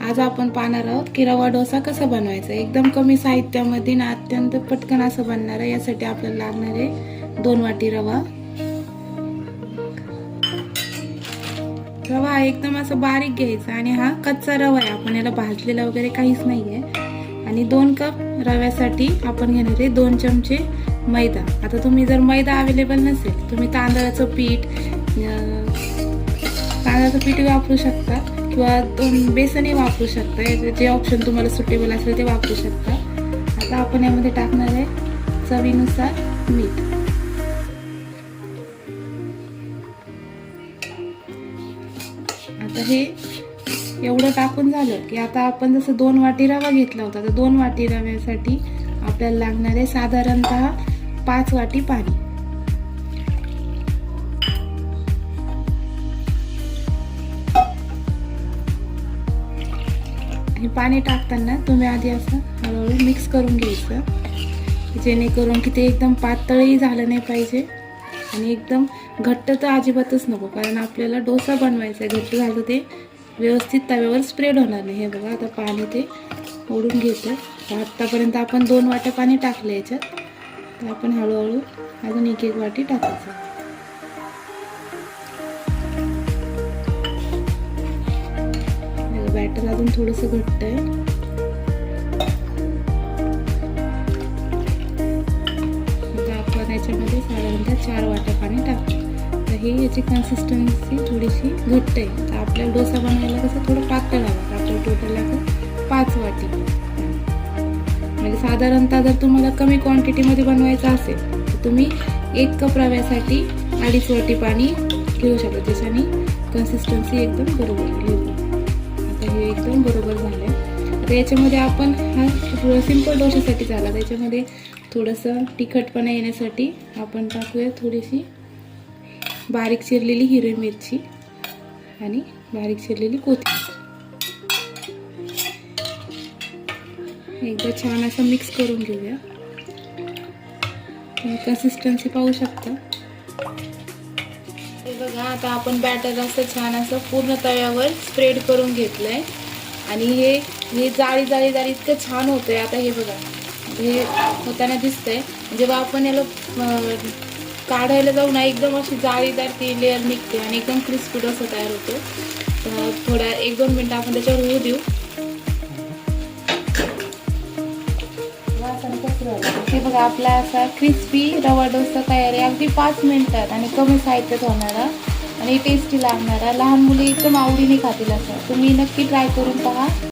आज आपण पाहणार आहोत की रवा डोसा कसा बनवायचा। एकदम कमी साहित्यामध्ये ना अत्यंत पटकन असं बनणार आहे। यासाठी आपल्याला लागणार आहे 2 वाटी रवा। रवा एकदम असं बारीक घ्यायचा आणि हा कच्चा रवा आहे, आपण याला भाजलेला वगैरे काहीच नाहीये। आणि 2 कप रव्यासाठी आपण घेणार आहे 2 चमचे मैदा। आता तुम्ही जर मैदा अवेलेबल नसेल तुम्ही तांदळाचं पीठ वापरू शकता किंवा 2 बेसनही वापरू शकता। जे ऑप्शन तुम्हाला सुटेबल असेल ते वापरू शकता। आता आपण यामध्ये टाकणार आहे चवीनुसार मीठ। आता हे एवढं टाकून झालं की आता आपण जसं 2 वाटी रवा घेतला होता तर 2 वाटी रव्यासाठी आपल्याला लागणार आहे साधारणतः 5 वाटी पाणी। हे पाणी टाकताना तुम्ही आधी असं हळूहळू मिक्स करून घ्यायचं, जेणेकरून की ते एकदम पातळही झालं नाही पाहिजे आणि एकदम घट्ट तर अजिबातच नको, कारण आपल्याला डोसा बनवायचा आहे। घट्ट झालं ते व्यवस्थित तव्यावर स्प्रेड होणार नाही। हे बघा आता पाणी ते ओढून घेतं। आतापर्यंत आपण 2 वाट्या पाणी टाकलं याच्यात, तर आपण हळूहळू अजून 1 वाटी टाकायचं। बॅटर अजून थोडंसं घट्ट आहे। आपण याच्यामध्ये साधारणतः 4 वाट्या पाणी टाकतो। तर हे याची कन्सिस्टन्सी थोडीशी घट्ट आहे। तर आपल्याला डोसा बनवायला कसं थोडं पातळ हवं, तर आपल्याला टोटल लागेल 5 वाटी। म्हणजे साधारणतः जर तुम्हाला कमी क्वांटिटीमध्ये बनवायचं असेल तर तुम्ही 1 कप रव्यासाठी 2.5 वाटी पाणी घेऊ शकता, ज्याच्याने कन्सिस्टन्सी एकदम बरोबर येईल। हे एकदम बरोबर झालंय। आता याच्यामध्ये आपण हा सिंपल डोशासाठी झाला, त्याच्यामध्ये थोडंसं तिखटपणा येण्यासाठी आपण टाकूया थोडीशी बारीक चिरलेली हिरवी मिरची आणि बारीक चिरलेली कोथिंबीर। एकदा छान असं मिक्स करून घेऊया। कन्सिस्टन्सी पाहू शकता। हे बघा आता आपण बॅटर असं छान असं पूर्ण तव्यावर स्प्रेड करून घेतलंय आणि हे जाळी इतकं छान होतंय। आता हे बघा हे होताना दिसतंय, जेव्हा आपण याला काढायला जाऊ ना एकदम अशी जाळीदार ती लेअर निघते आणि एकदम क्रिस्पी डोसा तयार होतो। तर थोड्या 1-2 मिनिटं आपण त्याच्यावर होऊ देऊ। हे बघा आपला असा क्रिस्पी रवा डोसा तयार आहे, अगदी 5 मिनिटात आणि कमी साहित्यात होणारा आणि टेस्टी लागणारा। लहान मुले एकदम आवडीने खातील असा। तुम्ही नक्की ट्राय करून पहा।